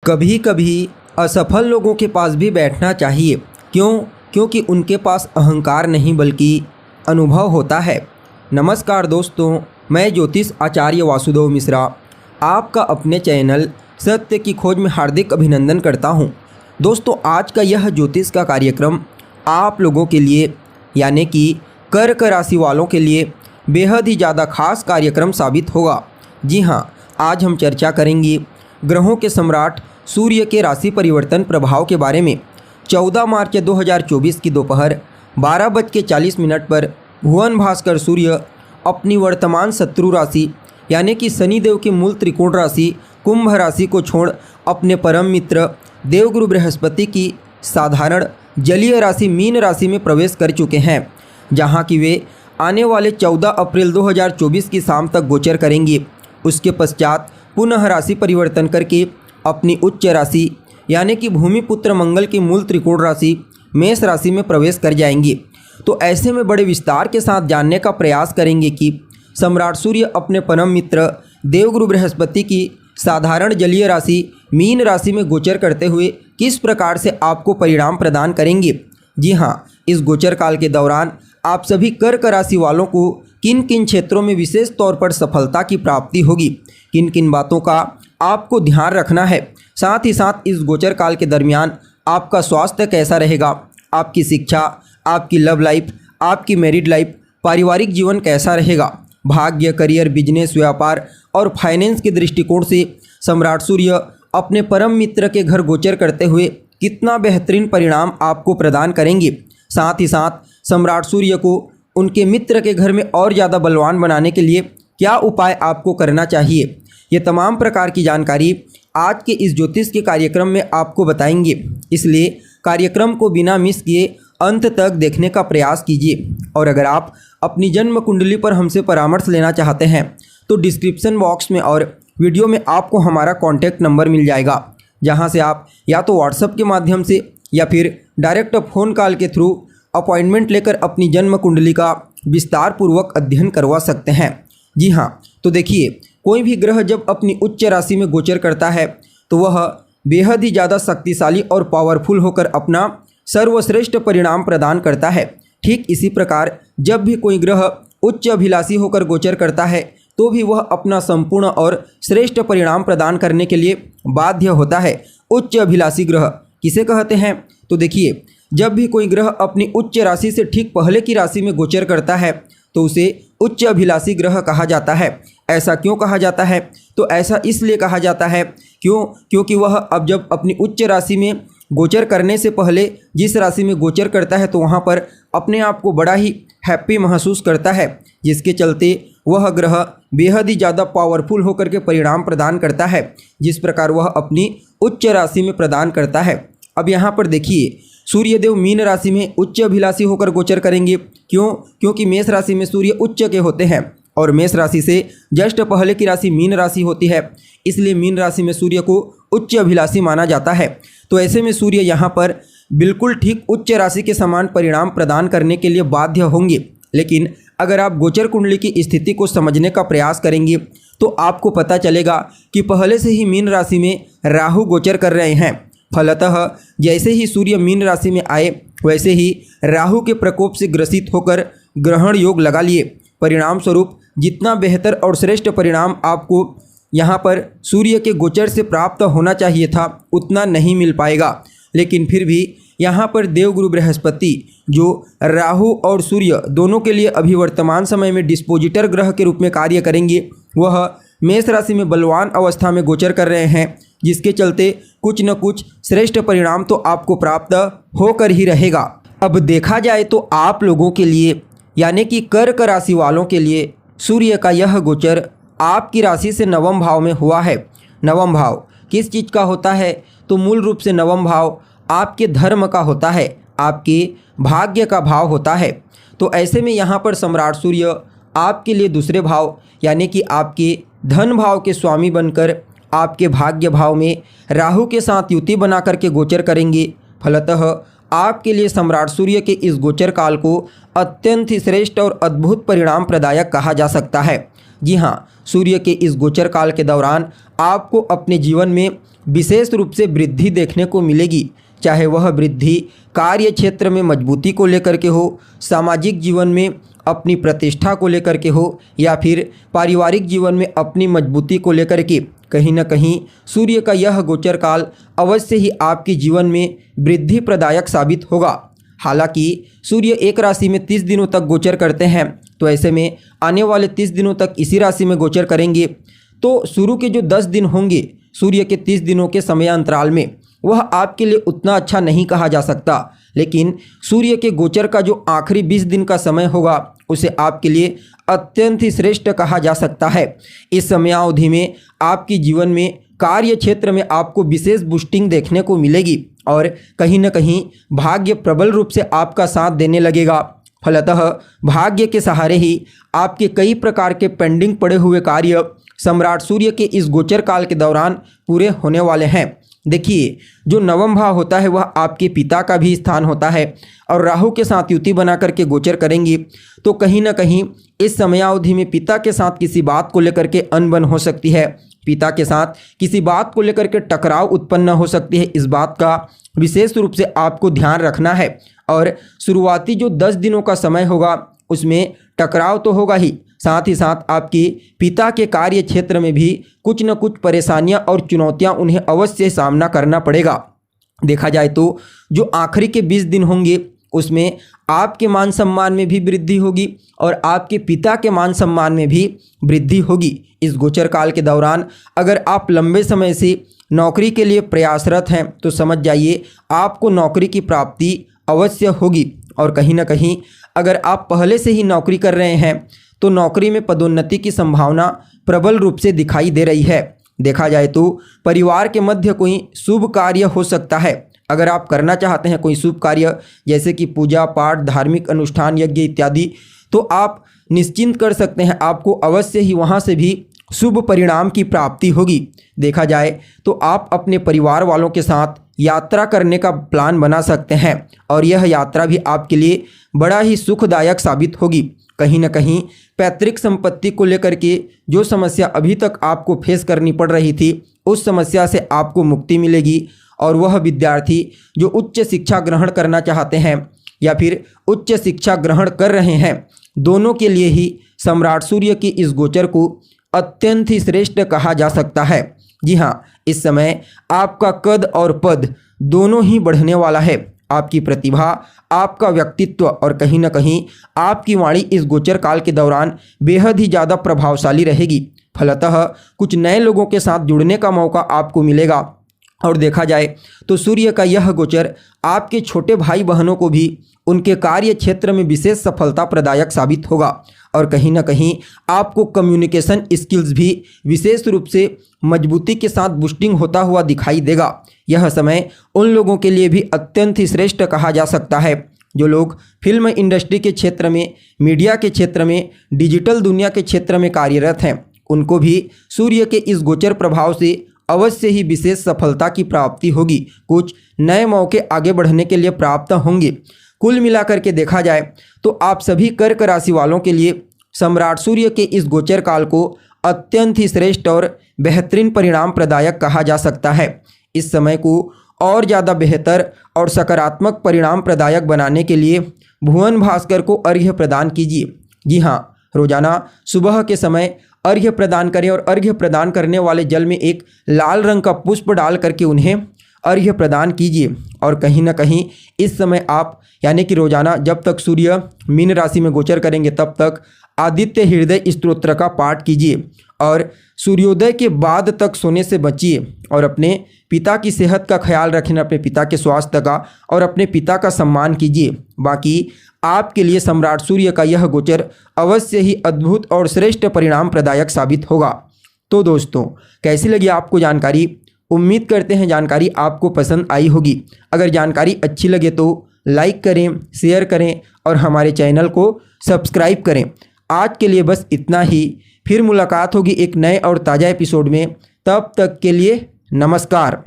कभी कभी असफल लोगों के पास भी बैठना चाहिए। क्यों? क्योंकि उनके पास अहंकार नहीं बल्कि अनुभव होता है। नमस्कार दोस्तों, मैं ज्योतिष आचार्य वासुदेव मिश्रा आपका अपने चैनल सत्य की खोज में हार्दिक अभिनंदन करता हूं। दोस्तों, आज का यह ज्योतिष का कार्यक्रम आप लोगों के लिए यानी कि कर्क राशि वालों के लिए बेहद ही ज़्यादा खास कार्यक्रम साबित होगा। जी हाँ, आज हम चर्चा करेंगे ग्रहों के सम्राट सूर्य के राशि परिवर्तन प्रभाव के बारे में। 14 मार्च 2024 की दोपहर 12:40 पर भुवन भास्कर सूर्य अपनी वर्तमान शत्रु राशि यानी कि शनिदेव की मूल त्रिकोण राशि कुंभ राशि को छोड़ अपने परम मित्र देवगुरु बृहस्पति की साधारण जलीय राशि मीन राशि में प्रवेश कर चुके हैं, जहां कि वे आने वाले 14 अप्रैल 2024 की शाम तक गोचर करेंगे। उसके पश्चात पुनः राशि परिवर्तन करके अपनी उच्च राशि यानी कि भूमिपुत्र मंगल की मूल त्रिकोण राशि मेष राशि में प्रवेश कर जाएंगे। तो ऐसे में बड़े विस्तार के साथ जानने का प्रयास करेंगे कि सम्राट सूर्य अपने परम मित्र देवगुरु बृहस्पति की साधारण जलीय राशि मीन राशि में गोचर करते हुए किस प्रकार से आपको परिणाम प्रदान करेंगे। जी हाँ, इस गोचर काल के दौरान आप सभी कर्क राशि वालों को किन किन क्षेत्रों में विशेष तौर पर सफलता की प्राप्ति होगी, किन किन बातों का आपको ध्यान रखना है। साथ ही साथ इस गोचर काल के दरमियान आपका स्वास्थ्य कैसा रहेगा, आपकी शिक्षा, आपकी लव लाइफ, आपकी मैरिड लाइफ, पारिवारिक जीवन कैसा रहेगा, भाग्य, करियर, बिजनेस, व्यापार और फाइनेंस के दृष्टिकोण से सम्राट सूर्य अपने परम मित्र के घर गोचर करते हुए कितना बेहतरीन परिणाम आपको प्रदान करेंगे। साथ ही साथ सम्राट सूर्य को उनके मित्र के घर में और ज़्यादा बलवान बनाने के लिए क्या उपाय आपको करना चाहिए, ये तमाम प्रकार की जानकारी आज के इस ज्योतिष के कार्यक्रम में आपको बताएंगे। इसलिए कार्यक्रम को बिना मिस किए अंत तक देखने का प्रयास कीजिए। और अगर आप अपनी जन्म कुंडली पर हमसे परामर्श लेना चाहते हैं तो डिस्क्रिप्शन बॉक्स में और वीडियो में आपको हमारा कॉन्टैक्ट नंबर मिल जाएगा, जहां से आप या तो व्हाट्सएप के माध्यम से या फिर डायरेक्ट फ़ोन कॉल के थ्रू अपॉइंटमेंट लेकर अपनी जन्म कुंडली का विस्तार पूर्वक अध्ययन करवा सकते हैं। जी हाँ, तो देखिए, कोई भी ग्रह जब अपनी उच्च राशि में गोचर करता है तो वह बेहद ही ज़्यादा शक्तिशाली और पावरफुल होकर अपना सर्वश्रेष्ठ परिणाम प्रदान करता है। ठीक इसी प्रकार जब भी कोई ग्रह उच्च अभिलाषी होकर गोचर करता है तो भी वह अपना संपूर्ण और श्रेष्ठ परिणाम प्रदान करने के लिए बाध्य होता है। उच्च अभिलाषी ग्रह किसे कहते हैं? तो देखिए, जब भी कोई ग्रह अपनी उच्च राशि से ठीक पहले की राशि में गोचर करता है तो उसे उच्च अभिलाषी ग्रह कहा जाता है। ऐसा क्यों कहा जाता है? तो ऐसा इसलिए कहा जाता है क्योंकि वह अब जब अपनी उच्च राशि में गोचर करने से पहले जिस राशि में गोचर करता है तो वहाँ पर अपने आप को बड़ा ही हैप्पी महसूस करता है, जिसके चलते वह ग्रह बेहद ही ज़्यादा पावरफुल होकर के परिणाम प्रदान करता है, जिस प्रकार वह अपनी उच्च राशि में प्रदान करता है। अब यहाँ पर देखिए, सूर्यदेव मीन राशि में उच्च अभिलाषी होकर गोचर करेंगे। क्यों? क्योंकि मेष राशि में सूर्य उच्च के होते हैं और मेष राशि से जस्ट पहले की राशि मीन राशि होती है, इसलिए मीन राशि में सूर्य को उच्च अभिलाषी माना जाता है। तो ऐसे में सूर्य यहाँ पर बिल्कुल ठीक उच्च राशि के समान परिणाम प्रदान करने के लिए बाध्य होंगे। लेकिन अगर आप गोचर कुंडली की स्थिति को समझने का प्रयास करेंगे तो आपको पता चलेगा कि पहले से ही मीन राशि में राहु गोचर कर रहे हैं। फलतः जैसे ही सूर्य मीन राशि में आए वैसे ही राहु के प्रकोप से ग्रसित होकर ग्रहण योग लगा लिए। परिणाम स्वरूप जितना बेहतर और श्रेष्ठ परिणाम आपको यहाँ पर सूर्य के गोचर से प्राप्त होना चाहिए था उतना नहीं मिल पाएगा। लेकिन फिर भी यहाँ पर देवगुरु बृहस्पति जो राहु और सूर्य दोनों के लिए अभी वर्तमान समय में डिस्पोजिटर ग्रह के रूप में कार्य करेंगे, वह मेष राशि में बलवान अवस्था में गोचर कर रहे हैं, जिसके चलते कुछ न कुछ श्रेष्ठ परिणाम तो आपको प्राप्त होकर ही रहेगा। अब देखा जाए तो आप लोगों के लिए यानी कि कर्क राशि वालों के लिए सूर्य का यह गोचर आपकी राशि से नवम भाव में हुआ है। नवम भाव किस चीज़ का होता है? तो मूल रूप से नवम भाव आपके धर्म का होता है, आपके भाग्य का भाव होता है। तो ऐसे में यहाँ पर सम्राट सूर्य आपके लिए दूसरे भाव यानी कि आपके धन भाव के स्वामी बनकर आपके भाग्य भाव में राहु के साथ युति बना करके गोचर करेंगे। फलतः आपके लिए सम्राट सूर्य के इस गोचर काल को अत्यंत ही श्रेष्ठ और अद्भुत परिणाम प्रदायक कहा जा सकता है। जी हाँ, सूर्य के इस गोचर काल के दौरान आपको अपने जीवन में विशेष रूप से वृद्धि देखने को मिलेगी, चाहे वह वृद्धि कार्य क्षेत्र में मजबूती को लेकर के हो, सामाजिक जीवन में अपनी प्रतिष्ठा को लेकर के हो, या फिर पारिवारिक जीवन में अपनी मजबूती को लेकर के। कहीं न कहीं सूर्य का यह गोचर काल अवश्य ही आपके जीवन में वृद्धि प्रदायक साबित होगा। हालांकि सूर्य एक राशि में 30 दिनों तक गोचर करते हैं, तो ऐसे में आने वाले 30 दिनों तक इसी राशि में गोचर करेंगे। तो शुरू के जो 10 दिन होंगे सूर्य के 30 दिनों के समय अंतराल में, वह आपके लिए उतना अच्छा नहीं कहा जा सकता, लेकिन सूर्य के गोचर का जो आखिरी 20 दिन का समय होगा उसे आपके लिए अत्यंत ही श्रेष्ठ कहा जा सकता है। इस समयावधि में आपके जीवन में कार्य क्षेत्र में आपको विशेष बूस्टिंग देखने को मिलेगी और कहीं न कहीं भाग्य प्रबल रूप से आपका साथ देने लगेगा। फलतः भाग्य के सहारे ही आपके कई प्रकार के पेंडिंग पड़े हुए कार्य सम्राट सूर्य के इस गोचर काल के दौरान पूरे होने वाले हैं। देखिए, जो नवम भाव होता है वह आपके पिता का भी स्थान होता है और राहु के साथ युति बना करके गोचर करेंगी, तो कहीं ना कहीं इस समयावधि में पिता के साथ किसी बात को लेकर के अनबन हो सकती है, पिता के साथ किसी बात को लेकर के टकराव उत्पन्न हो सकती है। इस बात का विशेष रूप से आपको ध्यान रखना है और शुरुआती जो 10 दिनों का समय होगा उसमें टकराव तो होगा ही, साथ ही साथ आपके पिता के कार्य क्षेत्र में भी कुछ न कुछ परेशानियां और चुनौतियां उन्हें अवश्य सामना करना पड़ेगा। देखा जाए तो जो आखिरी के 20 दिन होंगे उसमें आपके मान सम्मान में भी वृद्धि होगी और आपके पिता के मान सम्मान में भी वृद्धि होगी। इस गोचर काल के दौरान अगर आप लंबे समय से नौकरी के लिए प्रयासरत हैं तो समझ जाइए आपको नौकरी की प्राप्ति अवश्य होगी, और कहीं ना कहीं अगर आप पहले से ही नौकरी कर रहे हैं तो नौकरी में पदोन्नति की संभावना प्रबल रूप से दिखाई दे रही है। देखा जाए तो परिवार के मध्य कोई शुभ कार्य हो सकता है। अगर आप करना चाहते हैं कोई शुभ कार्य जैसे कि पूजा पाठ, धार्मिक अनुष्ठान, यज्ञ इत्यादि, तो आप निश्चिंत कर सकते हैं आपको अवश्य ही वहां से भी शुभ परिणाम की प्राप्ति होगी। देखा जाए तो आप अपने परिवार वालों के साथ यात्रा करने का प्लान बना सकते हैं और यह यात्रा भी आपके लिए बड़ा ही सुखदायक साबित होगी। कहीं न कहीं पैतृक संपत्ति को लेकर के जो समस्या अभी तक आपको फेस करनी पड़ रही थी उस समस्या से आपको मुक्ति मिलेगी, और वह विद्यार्थी जो उच्च शिक्षा ग्रहण करना चाहते हैं या फिर उच्च शिक्षा ग्रहण कर रहे हैं, दोनों के लिए ही सम्राट सूर्य की इस गोचर को अत्यंत ही श्रेष्ठ कहा जा सकता है। जी हाँ, इस समय आपका कद और पद दोनों ही बढ़ने वाला है। आपकी प्रतिभा, आपका व्यक्तित्व और कहीं ना कहीं आपकी वाणी इस गोचर काल के दौरान बेहद ही ज़्यादा प्रभावशाली रहेगी। फलतः कुछ नए लोगों के साथ जुड़ने का मौका आपको मिलेगा। और देखा जाए तो सूर्य का यह गोचर आपके छोटे भाई बहनों को भी उनके कार्य क्षेत्र में विशेष सफलता प्रदायक साबित होगा, और कहीं ना कहीं आपको कम्युनिकेशन स्किल्स भी विशेष रूप से मजबूती के साथ बूस्टिंग होता हुआ दिखाई देगा। यह समय उन लोगों के लिए भी अत्यंत ही श्रेष्ठ कहा जा सकता है जो लोग फिल्म इंडस्ट्री के क्षेत्र में, मीडिया के क्षेत्र में, डिजिटल दुनिया के क्षेत्र में कार्यरत हैं। उनको भी सूर्य के इस गोचर प्रभाव से अवश्य ही विशेष सफलता की प्राप्ति होगी। कुछ नए मौके आगे बढ़ने के लिए प्राप्त होंगे। कुल मिलाकर के देखा जाए तो आप सभी कर्क राशि वालों के लिए सम्राट सूर्य के इस गोचर काल को अत्यंत ही श्रेष्ठ और बेहतरीन परिणाम प्रदायक कहा जा सकता है। इस समय को और ज़्यादा बेहतर और सकारात्मक परिणाम प्रदायक बनाने के लिए भुवन भास्कर को अर्घ्य प्रदान कीजिए। जी हाँ, रोजाना सुबह के समय अर्घ्य प्रदान करें और अर्घ्य प्रदान करने वाले जल में एक लाल रंग का पुष्प डाल करके उन्हें अर्घ्य प्रदान कीजिए। और कहीं ना कहीं इस समय आप यानी कि रोजाना जब तक सूर्य मीन राशि में गोचर करेंगे तब तक आदित्य हृदय स्तोत्र का पाठ कीजिए और सूर्योदय के बाद तक सोने से बचिए और अपने पिता की सेहत का ख्याल रखें, अपने पिता के स्वास्थ्य का, और अपने पिता का सम्मान कीजिए। बाकी आपके लिए सम्राट सूर्य का यह गोचर अवश्य ही अद्भुत और श्रेष्ठ परिणाम प्रदायक साबित होगा। तो दोस्तों, कैसी लगी आपको जानकारी? उम्मीद करते हैं जानकारी आपको पसंद आई होगी। अगर जानकारी अच्छी लगे तो लाइक करें, शेयर करें और हमारे चैनल को सब्सक्राइब करें। आज के लिए बस इतना ही। फिर मुलाकात होगी एक नए और ताज़ा एपिसोड में। तब तक के लिए नमस्कार।